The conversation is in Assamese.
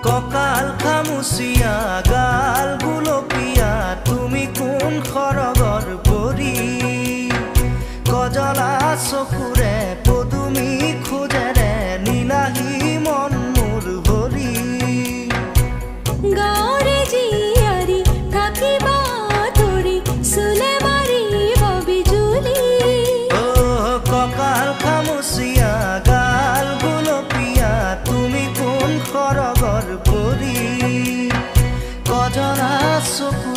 ককাল খামুচিয়া গাল গুলপীয়া তুমি কোন খৰগৰ পৰি কজলা চকুৰে পদুমি খোজেৰে নীলাহী মন মোৰ ভৰি গাঁৱৰে জীয়াৰী থাকিবা ধৰি চুলে মাৰিব বিজুলী ককাল খামুচিয়া গাল গুলপীয়া তুমি কোন খৰগৰ পৰি কজলা চকু